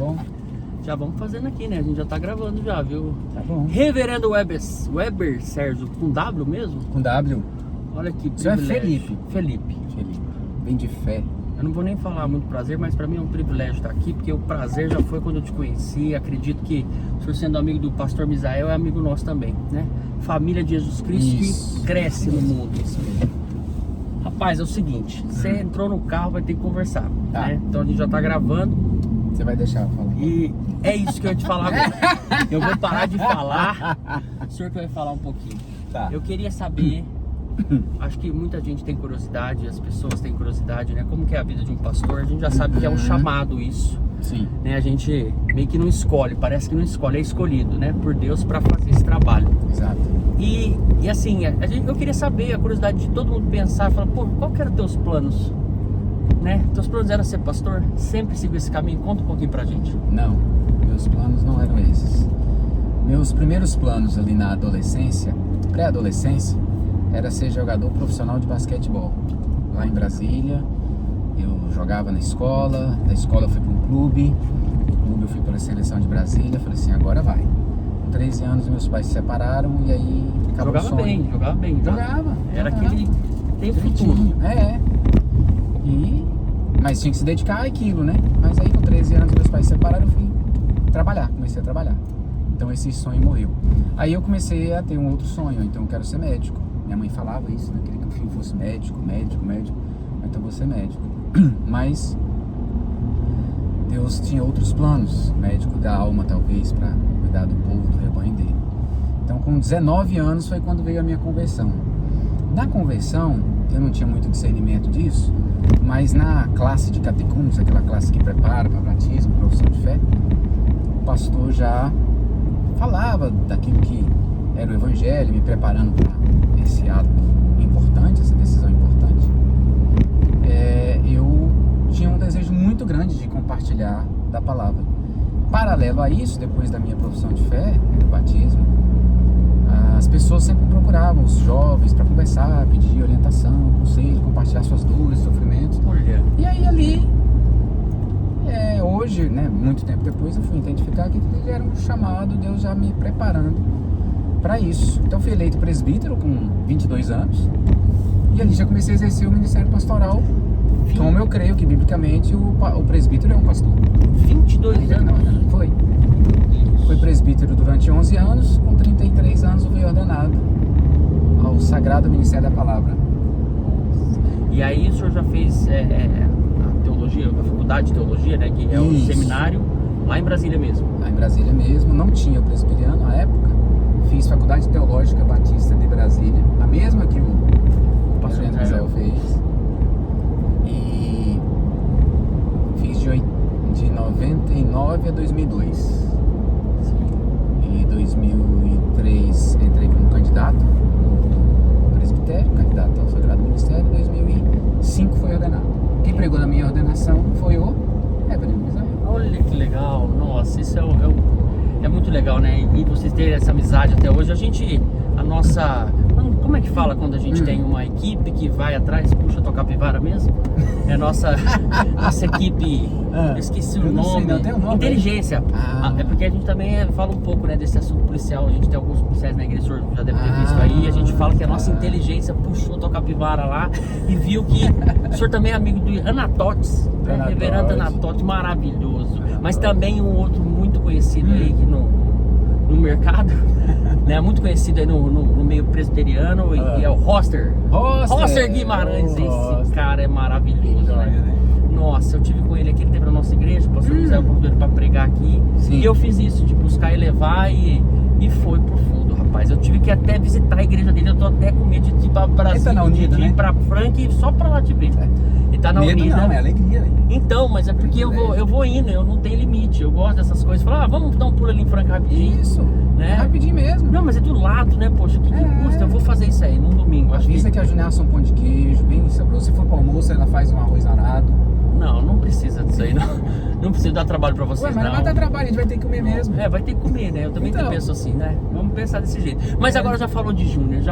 bom? Já vamos fazendo aqui, né? A gente já tá gravando já, viu? Tá bom. Reverendo Weber Sérgio, com W mesmo? Com W? Olha que Isso é privilégio. Felipe. Felipe. Vem de fé. Eu não vou nem falar muito prazer, mas pra mim é um privilégio estar aqui, porque o prazer já foi quando eu te conheci. Acredito que o senhor, sendo amigo do pastor Misael, é amigo nosso também, né? Família de Jesus Cristo que cresce no mundo. Isso mesmo. Rapaz, é o seguinte, você entrou no carro, vai ter que conversar, Tá. né? Então a gente já tá gravando Você vai deixar eu falar. e é isso que eu ia te falar agora. Eu vou parar de falar, o senhor que vai falar um pouquinho. Tá. Eu queria saber, acho que muita gente tem curiosidade, as pessoas têm curiosidade, né? Como que é a vida de um pastor? A gente já sabe que é um chamado isso, Sim. né? A gente meio que não escolhe, parece que não escolhe, é escolhido, né? Por Deus para fazer esse trabalho. Exato. E assim, eu queria saber, a curiosidade de todo mundo pensar, falar, pô, qual que eram teus planos? Né? Teus planos eram ser pastor? Sempre seguiu esse caminho? Conta um pouquinho pra gente. Não, meus planos não eram esses. Meus primeiros planos ali na adolescência, pré-adolescência, era ser jogador profissional de basquetebol. Lá em Brasília, eu jogava na escola, da escola eu fui para um clube, do clube eu fui para a seleção de Brasília, falei assim, agora vai. Com 13 anos meus pais se separaram e aí acabou o Jogava sonho. bem, jogava bem. Então, Jogava. era jogava. aquele, tem futuro. Direitinho. Mas tinha que se dedicar àquilo, né? Mas aí com 13 anos meus pais se separaram, eu fui trabalhar, comecei a trabalhar. Então esse sonho morreu. Aí eu comecei a ter um outro sonho, então eu quero ser médico. Minha mãe falava isso, né? Queria que o filho fosse médico. Então eu vou ser médico. Mas Deus tinha outros planos, médico da alma talvez, para cuidar do povo, do rebanho dele. Então com 19 anos foi quando veio a minha conversão. Na conversão, eu não tinha muito discernimento disso, mas na classe de catecúmenos, aquela classe que prepara para batismo, profissão de fé, o pastor já falava daquilo que era o evangelho, me preparando para esse ato importante, essa decisão importante. Eu tinha um desejo muito grande de compartilhar da palavra. Paralelo a isso, depois da minha profissão de fé, do batismo, as pessoas sempre procuravam os jovens para conversar, pedir orientação, conselho, compartilhar suas dores, sofrimentos. Olha. E aí ali, hoje, né, muito tempo depois, eu fui identificar que era um chamado, Deus já me preparando para isso. Então eu fui eleito presbítero com 22 anos e ali já comecei a exercer o ministério pastoral, como eu creio que biblicamente o presbítero é um pastor. 22 anos? Fui presbítero durante 11 anos, com 33 anos eu fui ordenado ao Sagrado Ministério da Palavra. E aí o senhor já fez a teologia, a faculdade de teologia, né? Que é o Isso. seminário lá em Brasília mesmo. Lá em Brasília mesmo, não tinha o presbiteriano na época. Fiz Faculdade Teológica Batista de Brasília, a mesma que o pastor Misael fez. E fiz de 99 a 2002. Em 2003 entrei como candidato ao presbitério, candidato ao Sagrado Ministério. Em 2005 foi ordenado. Quem pregou na minha ordenação foi o Reverendo Misael. Olha que legal, nossa, isso é muito legal, né? E vocês terem essa amizade até hoje. Como é que fala quando a gente tem uma equipe que vai atrás, puxa tua capivara mesmo? É nossa equipe, eu esqueci o Eu não sei, nome. não, tem um nome, Inteligência. Ah. É porque a gente também fala um pouco, né, desse assunto policial. A gente tem alguns policiais na igreja, o senhor já deve ter visto aí. A gente fala que a nossa inteligência puxou tua capivara lá e viu que o senhor também é amigo do Anatotes, né? Reverendo Anatotes, maravilhoso. Mas também um outro muito conhecido aí que no mercado, né? Muito conhecido aí no meio presbiteriano, e é o Roster Guimarães. Esse cara é maravilhoso, né? Nossa, eu tive com ele aqui, ele teve na nossa igreja, o pastor José convidou ele pra pregar aqui. Sim. E eu fiz isso, de buscar e levar, e foi profundo, rapaz. Eu tive que até visitar a igreja dele, eu tô até com medo de ir pra Brasília, Ele tá na Unida, de ir né? pra Franca, só pra lá te ver. Ele tá na Medo Unida. não, é alegria. Então, mas é porque eu vou indo, eu não tenho limite, eu gosto dessas coisas. Falar, vamos dar um pulo ali em Franca rapidinho. Isso, né? é rapidinho mesmo. Não, mas é do lado, né, poxa, o que custa? Eu vou fazer isso aí, num domingo. Acho Avisa que a Juliana assa um pão de queijo, bem saboroso. Se for pro almoço, ela faz um arroz arado. Não precisa disso aí, não. Não precisa dar trabalho pra vocês, Ué, mas não vai dar trabalho, a gente vai ter que comer mesmo. Vai ter que comer, né? Eu também Então. penso assim, né? Vamos pensar desse jeito. Mas agora já falou de Júnior,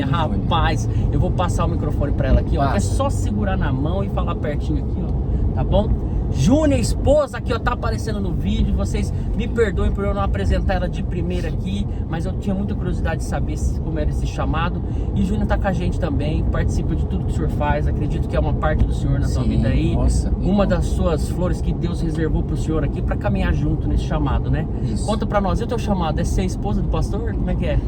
rapaz, eu vou passar o microfone pra ela aqui, ó. Passa. É só segurar na mão e falar pertinho aqui, ó. Tá bom? Júnia, esposa, aqui ó, tá aparecendo no vídeo. Vocês me perdoem por eu não apresentar ela de primeira aqui, mas eu tinha muita curiosidade de saber como era esse chamado. E Júnia tá com a gente também, participa de tudo que o senhor faz. Acredito que é uma parte do senhor na sua vida aí. Nossa, uma das suas flores que Deus reservou pro senhor aqui para caminhar junto nesse chamado, né? Isso. Conta pra nós, e o teu chamado é ser esposa do pastor? Como é que é?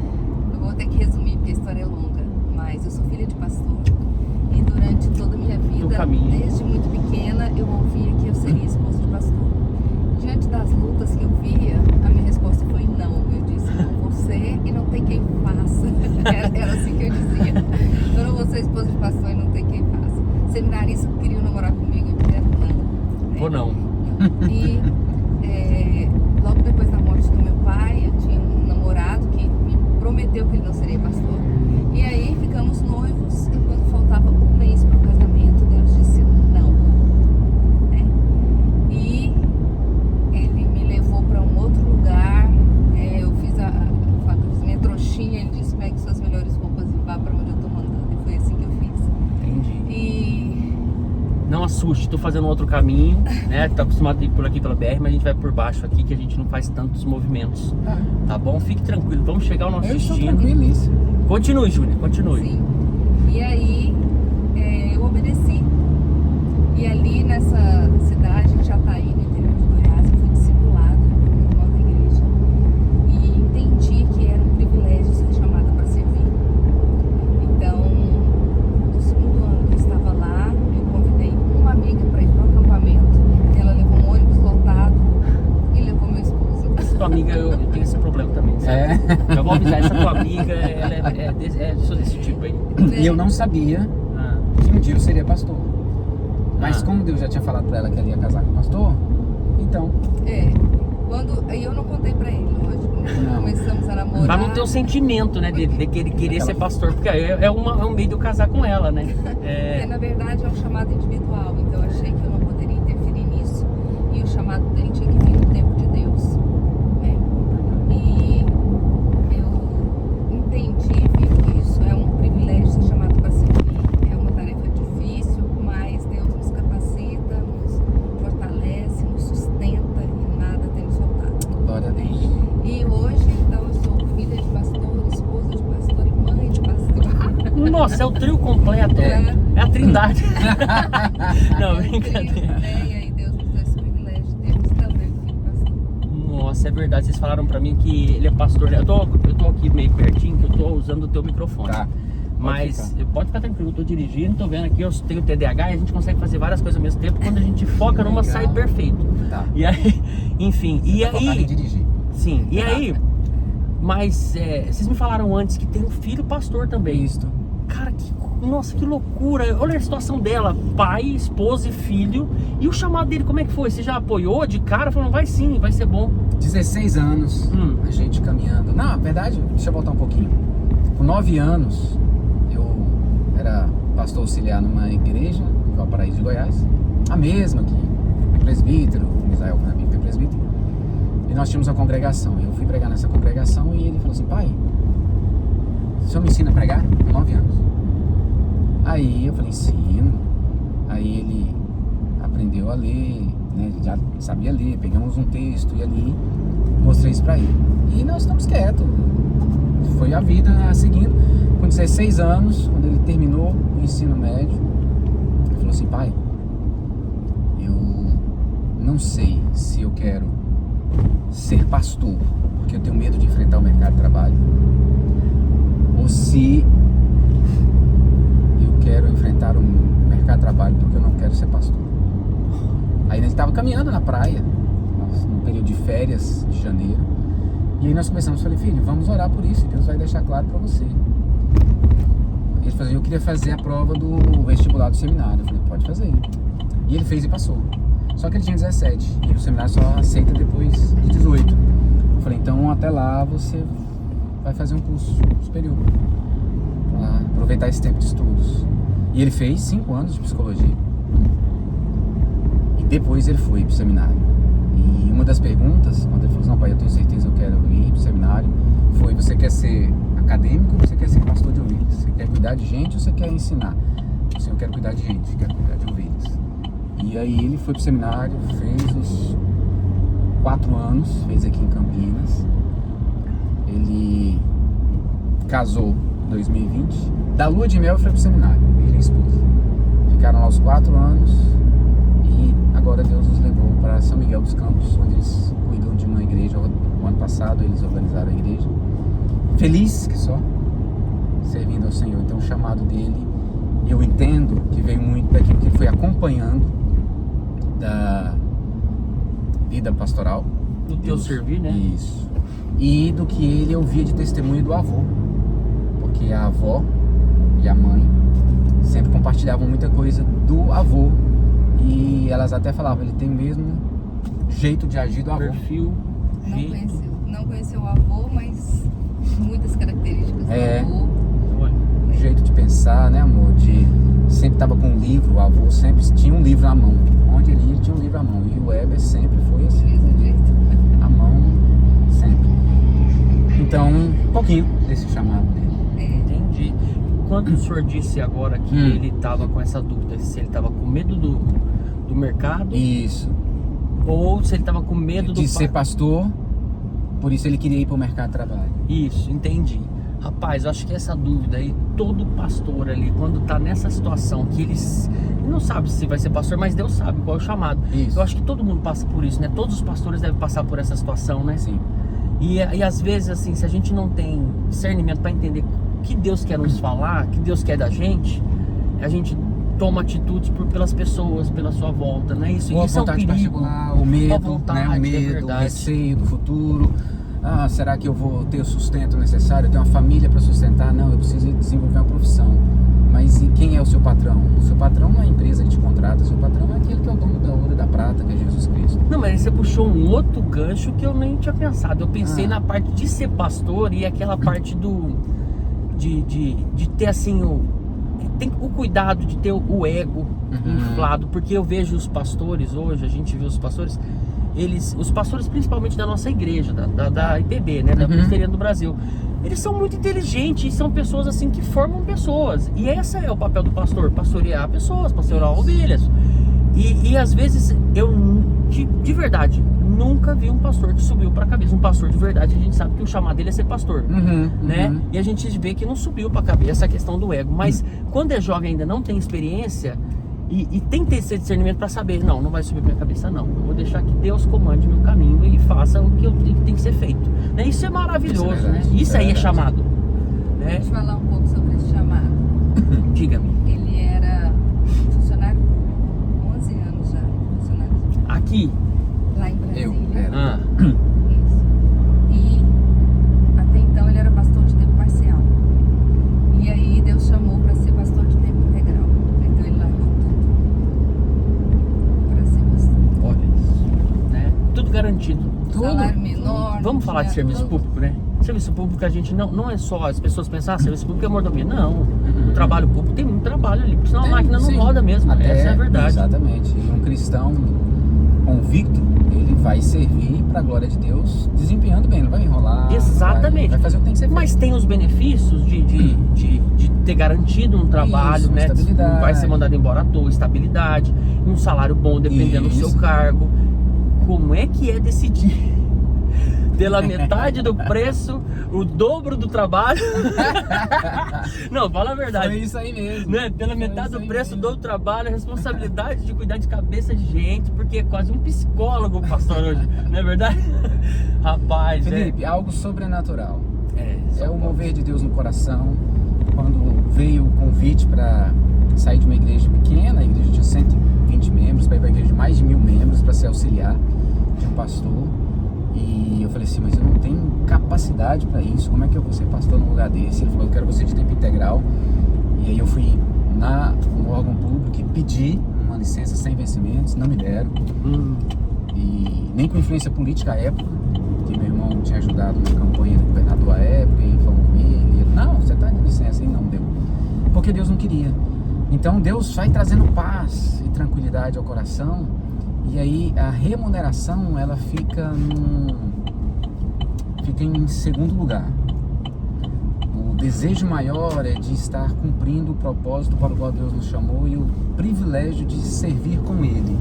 Eu vou ter que resumir porque a história é longa, mas eu sou filha de pastor e durante toda a minha vida, desde muito pequena, eu ouvia que eu seria esposa de pastor. Diante das lutas que eu via, a minha resposta foi não. Eu disse, não vou ser e não tem quem faça. Era assim que eu dizia. Eu não vou ser esposa de pastor e não tem quem faça. Seminaristas queriam namorar comigo e eu dizia não. Né? Ou não? E logo depois da morte do meu pai, eu tinha um namorado que me prometeu que ele não seria pastor. E aí ficamos noivos e quando faltava um mês para o casamento, Deus disse não. Né? E ele me levou para um outro lugar. Eu fiz minha trouxinha. Ele disse: pegue suas melhores roupas e vá para onde eu estou mandando. E foi assim que eu fiz. Entendi. E não assuste, tô fazendo outro caminho, né? Tá acostumado a ir por aqui pela BR, mas a gente vai por baixo aqui, que a gente não faz tantos movimentos. Tá bom? Fique tranquilo, vamos chegar ao nosso destino. Eu estou tranquilíssimo. Continue, Júlia, continue. Sim. E aí eu obedeci. E ali nessa cidade, em Jataí, no interior de Goiás, eu fui discipulada por uma irmã da igreja. E entendi que era um privilégio ser chamada para servir. Então, no segundo ano que eu estava lá, eu convidei uma amiga para ir para o acampamento. Ela levou um ônibus lotado e levou meu esposo. Essa tua amiga, eu tenho esse problema também, sabe? Já vou avisar, essa tua amiga, ela é desse tipo aí. E eu não sabia que um dia eu seria pastor. Mas como Deus já tinha falado pra ela que ela ia casar com o pastor, então... Aí eu não contei pra ele, lógico, né? Quando começamos a namorar... Pra não ter o sentimento, né, de ele querer ser pastor, porque é um meio de eu casar com ela, né? Porque na verdade é um chamado individual, então eu achei que eu não poderia interferir nisso. E o chamado dele tinha que vir no tempo de Deus, né? E eu entendi, vi que isso é um privilégio ser chamado para servir. É uma tarefa difícil, mas Deus nos capacita, nos fortalece, nos sustenta e nada tem nos faltado. Glória a Deus. E hoje, então, eu sou filha de pastor, esposa de pastor e mãe de pastor. Nossa, é o trio completo. É a trindade. Não, É brincadeira. E aí Deus nos deu esse privilégio de termos também um filho pastor. Nossa, é verdade. Vocês falaram pra mim que ele é pastor. Eu tô aqui meio pertinho, que eu tô usando o teu microfone. Tá. Mas pode ficar tranquilo, eu tô dirigindo, tô vendo aqui, eu tenho TDAH e a gente consegue fazer várias coisas ao mesmo tempo. Quando a gente foca numa, sai perfeito. Tá. E aí, enfim, e Focar em aí... dirigir. Sim, e aí... Mas vocês me falaram antes que tem um filho pastor também. Isso. Cara, nossa, que loucura. Olha a situação dela, pai, esposa e filho. E o chamado dele, como é que foi? Você já apoiou de cara? Falou, vai sim, vai ser bom. 16 anos, a gente caminhando. Não, na verdade, deixa eu voltar um pouquinho. Com 9 anos, eu era pastor auxiliar numa igreja em Valparaíso de Goiás. A mesma que é presbítero, Israel Canabim foi presbítero. E nós tínhamos uma congregação. Eu fui pregar nessa congregação e ele falou assim: pai, o senhor me ensina a pregar? Com 9 anos. Aí eu falei: ensino. Aí ele aprendeu a ler, né? Já sabia ler. Pegamos um texto e ali mostrei isso pra ele. E nós estamos quietos. Foi a vida seguindo. Com 16 anos, quando ele terminou o ensino médio, ele falou assim: pai, eu não sei se eu quero ser pastor, porque eu tenho medo de enfrentar o mercado de trabalho, ou se eu quero enfrentar o mercado de trabalho porque eu não quero ser pastor. Aí ele estava caminhando na praia, no período de férias de janeiro, e aí nós começamos, falei: filho, vamos orar por isso, Deus vai deixar claro para você. Ele falou: eu queria fazer a prova do vestibular do seminário. Eu falei: pode fazer. E ele fez e passou. Só que ele tinha 17 e o seminário só aceita depois de 18. Eu falei: então até lá você vai fazer um curso superior para aproveitar esse tempo de estudos. E ele fez 5 anos de psicologia. E depois ele foi para o seminário. E uma das perguntas, quando ele falou assim: não, pai, eu tenho certeza que eu quero ir para o seminário, foi: você quer ser acadêmico ou você quer ser pastor de ovelhas? Você quer cuidar de gente ou você quer ensinar? Assim, eu quero cuidar de gente, quero cuidar de ovelhas. E aí ele foi pro seminário, fez os 4 anos, fez aqui em Campinas. Ele casou em 2020. Da lua de mel foi pro seminário, ele e a esposa. Ficaram lá os 4 anos e agora Deus os levou para São Miguel dos Campos, onde eles cuidam de uma igreja. O ano passado eles organizaram a igreja. Feliz que só, servindo ao Senhor. Então o chamado dele, eu entendo que veio muito daquilo que ele foi acompanhando da vida pastoral. Do teu servir, né? Isso. E do que ele ouvia de testemunho do avô. Porque a avó e a mãe sempre compartilhavam muita coisa do avô. E elas até falavam, ele tem o mesmo jeito de agir do avô. Perfil, Não conheceu o avô, mas muitas características do avô. Jeito de pensar, né, amor? De sempre tava com um livro, o avô sempre tinha um livro na mão. Onde ele ia, tinha um livro à mão. E o Weber sempre foi assim. Desse jeito. A mão, sempre. Então, um pouquinho desse chamado dele. Entendi. Quando o senhor disse agora que ele estava com essa dúvida, se ele estava com medo do mercado, Isso. ou se ele estava com medo De ser pastor, por isso ele queria ir para o mercado de trabalho. Isso, entendi. Rapaz, eu acho que essa dúvida aí, todo pastor ali, quando tá nessa situação, que ele não sabe se vai ser pastor, mas Deus sabe qual é o chamado. Isso. Eu acho que todo mundo passa por isso, né? Todos os pastores devem passar por essa situação, né? Sim. E às vezes, assim, se a gente não tem discernimento para entender o que Deus quer nos falar, o que Deus quer da gente, a gente toma atitudes pelas pessoas, pela sua volta, né? Isso é um vontade perigo. particular, o medo, vontade, né? O é medo, o verdade. receio do futuro. Ah, será que eu vou ter o sustento necessário? Eu tenho uma família para sustentar? Não, eu preciso desenvolver uma profissão. Mas e quem é o seu patrão? O seu patrão não é a empresa que te contrata, o seu patrão é aquele que é o dono da ouro e da prata, que é Jesus Cristo. Não, mas você puxou um outro gancho que eu nem tinha pensado. Eu pensei Ah. na parte de ser pastor e aquela parte de ter assim tem o cuidado de ter o ego inflado, porque eu vejo os pastores hoje, a gente vê os pastores, os pastores principalmente da nossa igreja, da IPB, né, da Presbiteriana do Brasil, eles são muito inteligentes e são pessoas assim que formam pessoas, e esse é o papel do pastor, pastorear pessoas, pastorear ovelhas. E às vezes eu, de verdade, nunca vi um pastor que subiu pra cabeça. Um pastor de verdade, a gente sabe que o chamado dele é ser pastor, né? E a gente vê que não subiu pra cabeça a questão do ego. Mas quando é jovem ainda não tem experiência e tem que ter esse discernimento pra saber, não vai subir pra minha cabeça, não. Eu vou deixar que Deus comande meu caminho e faça o que tem que ser feito, né? Isso é maravilhoso, Isso é né? verdade. Isso aí é chamado, né? Deixa eu falar um pouco sobre esse chamado. Diga-me. Ele era funcionário público, 11 anos já, funcionário público, Aqui. lá em Brasília. Eu era. Ah, Isso. E até então ele era pastor de tempo parcial. E aí Deus chamou para ser pastor de tempo integral. Então ele largou tudo para ser pastor. olha isso, né? Tudo garantido. Salário menor. Vamos falar de serviço público, né? Serviço público a gente não é só as pessoas pensar, serviço público é mordomia. Não, o trabalho público tem muito trabalho ali, porque senão a máquina não roda mesmo. Essa é a verdade. Exatamente. E um cristão convicto, ele vai servir para a glória de Deus, desempenhando bem, não vai enrolar. Exatamente. Vai fazer o que tem que ser feito. Mas tem os benefícios de ter garantido um trabalho, Isso, né? estabilidade. Não vai ser mandado embora à toa, estabilidade, um salário bom dependendo do seu Isso. cargo. Como é que é decidir pela metade do preço, o dobro do trabalho? Não, fala a verdade. Foi isso aí mesmo. Né? Pela metade do preço do trabalho, a responsabilidade de cuidar de cabeça de gente, porque é quase um psicólogo o pastor hoje, não é verdade? Rapaz, Felipe, algo sobrenatural. é É o mover de Deus no coração. Quando veio o convite para sair de uma igreja pequena, a igreja tinha 120 membros, para ir para a igreja de mais de 1000 membros, para ser auxiliar de um pastor. E eu falei assim, mas eu não tenho capacidade para isso, como é que eu vou ser pastor num lugar desse? Ele falou, eu quero você de tempo integral. E aí eu fui no órgão público e pedi uma licença sem vencimentos, não me deram. E nem com influência política à época, que meu irmão tinha ajudado na campanha do governador à época e falou com ele. E ele, não, você tá de licença, e não deu. Porque Deus não queria. Então Deus vai trazendo paz e tranquilidade ao coração. E aí a remuneração, ela fica em segundo lugar. desejo maior é de estar cumprindo o propósito para o qual Deus nos chamou e o privilégio de servir com Ele,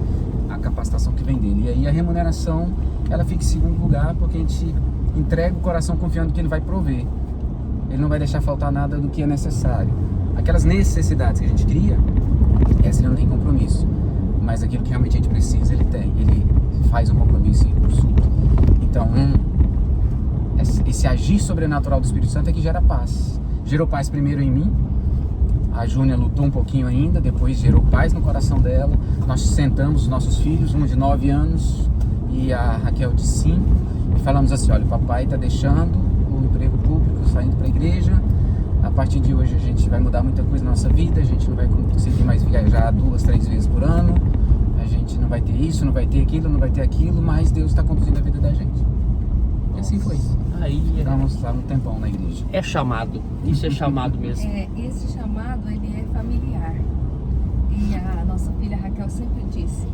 a capacitação que vem dele. E aí a remuneração, ela fica em segundo lugar, porque a gente entrega o coração confiando que Ele vai prover. Ele não vai deixar faltar nada do que é necessário. Aquelas necessidades que a gente cria, essa Ele não tem compromisso. Mas aquilo que realmente a gente precisa, Ele tem. Ele faz um compromisso e supre. Então, esse agir sobrenatural do Espírito Santo é que gera paz. Gerou paz primeiro em mim. A Júnia lutou um pouquinho ainda, depois gerou paz no coração dela. Nós sentamos os nossos filhos, um de 9 anos e a Raquel de 5, e falamos assim: olha, o papai está deixando o emprego público, saindo para a igreja. A partir de hoje a gente vai mudar muita coisa na nossa vida, a gente não vai conseguir mais viajar 2, 3 vezes por ano, a gente não vai ter isso, não vai ter aquilo, não vai ter aquilo, mas Deus está conduzindo a vida da gente. E assim foi. Aí Estamos lá no tempão na igreja. é chamado, isso é chamado mesmo. Esse chamado, ele é familiar. E a nossa filha Raquel sempre disse: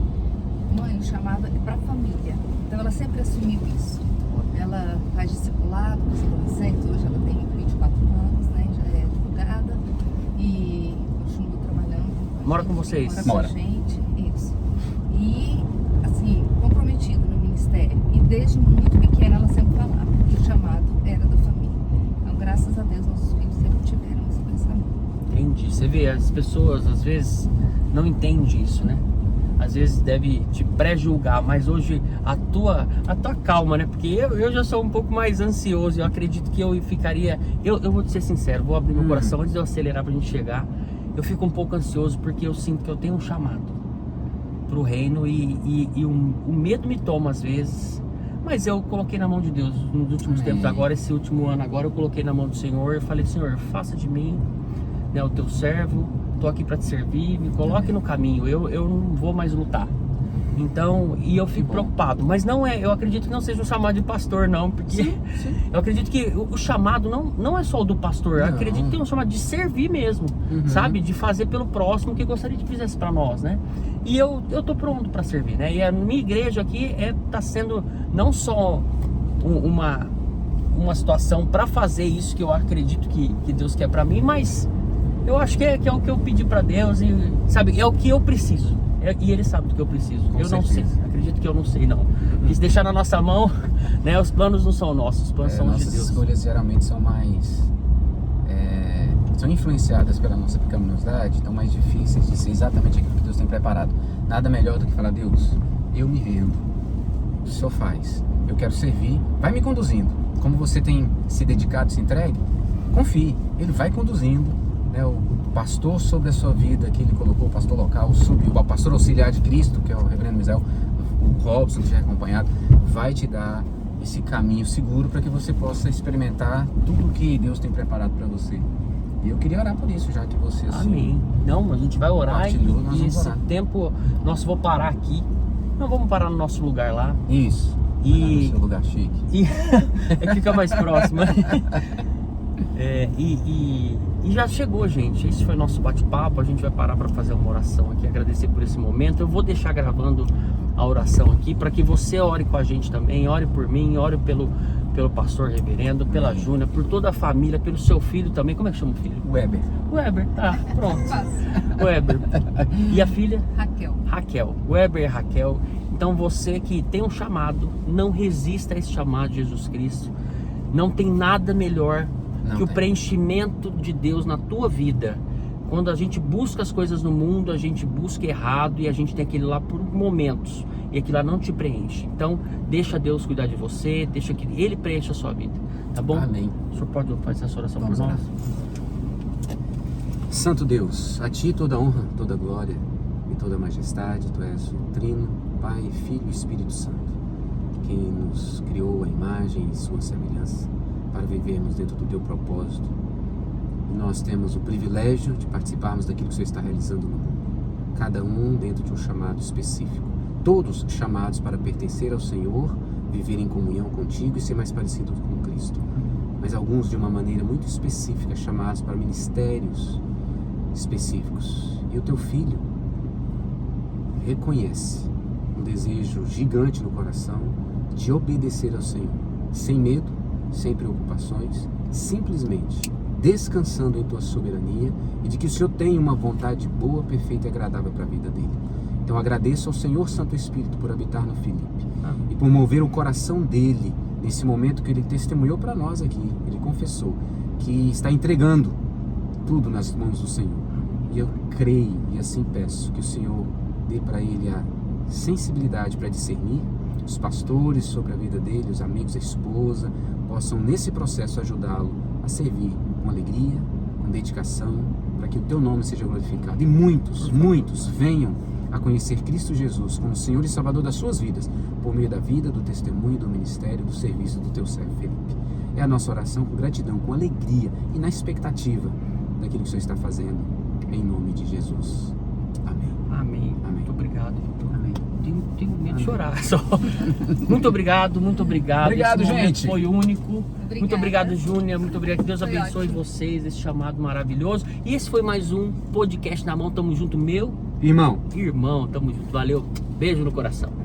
mãe, o chamado é para a família. Então ela sempre assumiu isso. Ela faz discipulado com os adolescentes, hoje ela tem 24 anos, né? Já é advogada e continua trabalhando. Mora com vocês? Mora com a gente, isso. E, assim, comprometida no ministério. E desde muito pequena ela sempre falava que o chamado era da família. Então, graças a Deus, nossos filhos sempre tiveram esse pensamento. Entendi. Você vê, as pessoas às vezes não entendem isso, né? Às vezes deve te pré-julgar, mas hoje a tua calma, né? Porque eu já sou um pouco mais ansioso, eu acredito que eu ficaria... Eu vou te ser sincero, vou abrir meu coração antes de eu acelerar pra gente chegar. Eu fico um pouco ansioso porque eu sinto que eu tenho um chamado pro reino e o medo me toma às vezes. Mas eu coloquei na mão de Deus nos últimos tempos agora, esse último ano agora, eu coloquei na mão do Senhor. Eu falei: Senhor, faça de mim, né, o teu servo, tô aqui para te servir, me coloque no caminho, eu não vou mais lutar. Então, e eu fico preocupado, mas não é, eu acredito que não seja um chamado de pastor não, porque Sim. eu acredito que o chamado não é só o do pastor, eu acredito que é um chamado de servir mesmo, sabe? De fazer pelo próximo que gostaria que fizesse para nós, né? E eu tô pronto para servir, né? E a minha igreja aqui tá sendo não só uma situação para fazer isso que eu acredito que Deus quer para mim, mas eu acho que é o que eu pedi para Deus e, sabe, é o que eu preciso. E Ele sabe do que eu preciso. Eu não sei, acredito que eu não sei não. E se deixar na nossa mão, né, os planos não são nossos, os planos são de Deus. Nossas escolhas geralmente são mais são influenciadas pela nossa pecaminosidade, então mais difíceis de ser exatamente aquilo que Deus tem preparado. Nada melhor do que falar: Deus, eu me rendo, o Senhor faz, eu quero servir, vai me conduzindo. Como você tem se dedicado, se entregue, confie, Ele vai conduzindo, né? O pastor sobre a sua vida que Ele colocou, o pastor local, o pastor auxiliar de Cristo, que é o reverendo Misael, o Robson, que já é acompanhado, vai te dar esse caminho seguro para que você possa experimentar tudo que Deus tem preparado para você. E eu queria orar por isso, já que você assim... Amém. Não, a gente vai orar e esse orar. Tempo, nós vou parar aqui. Não vamos parar no nosso lugar lá. Isso. E no seu lugar chique. E fica mais próximo. E já chegou, gente. Esse foi nosso bate-papo. A gente vai parar para fazer uma oração aqui, agradecer por esse momento. Eu vou deixar gravando a oração aqui para que você ore com a gente também. Ore por mim, ore pelo pastor reverendo, pela Júnia, por toda a família, pelo seu filho também. Como é que chama o filho? Weber, tá, pronto. Weber. E a filha? Raquel. Weber e Raquel. Então você que tem um chamado, não resista a esse chamado de Jesus Cristo. Não tem nada melhor que o preenchimento de Deus na tua vida. Quando a gente busca as coisas no mundo, a gente busca errado e a gente tem aquele lá por momentos e aquilo lá não te preenche. Então deixa Deus cuidar de você, deixa que Ele preencha a sua vida, tá bom? Amém. O senhor pode fazer essa oração por nós? Santo Deus, a Ti toda honra, toda glória e toda majestade. Tu és o Trino, Pai, Filho e Espírito Santo, quem nos criou a imagem e sua semelhança para vivermos dentro do Teu propósito. E nós temos o privilégio de participarmos daquilo que o Senhor está realizando no mundo, cada um dentro de um chamado específico, todos chamados para pertencer ao Senhor, viver em comunhão contigo e ser mais parecidos com Cristo, mas alguns de uma maneira muito específica, chamados para ministérios específicos. E o Teu Filho reconhece um desejo gigante no coração de obedecer ao Senhor, sem medo, sem preocupações, simplesmente descansando em tua soberania e de que o Senhor tem uma vontade boa, perfeita e agradável para a vida dele. Então agradeço ao Senhor Santo Espírito por habitar no Felipe e por mover o coração dele nesse momento que ele testemunhou para nós aqui. Ele confessou que está entregando tudo nas mãos do Senhor. E eu creio e assim peço que o Senhor dê para ele a sensibilidade para discernir, os pastores sobre a vida dele, os amigos, a esposa, possam nesse processo ajudá-lo a servir com alegria, com dedicação, para que o teu nome seja glorificado. E muitos venham a conhecer Cristo Jesus como Senhor e Salvador das suas vidas, por meio da vida, do testemunho, do ministério, do serviço do teu servo Felipe. É a nossa oração com gratidão, com alegria e na expectativa daquilo que o Senhor está fazendo, em nome de Jesus. Amém. Amém. Amém. Muito obrigado. Amém. Tenho medo de chorar só. Muito obrigado. Obrigado, Esse momento gente. foi único. Obrigada. Muito obrigado, Júnior. Muito obrigado. Que Deus Foi abençoe ótimo. vocês, esse chamado maravilhoso. E esse foi mais um podcast na mão. Tamo junto, meu Irmão. irmão. Tamo junto. Valeu. Beijo no coração.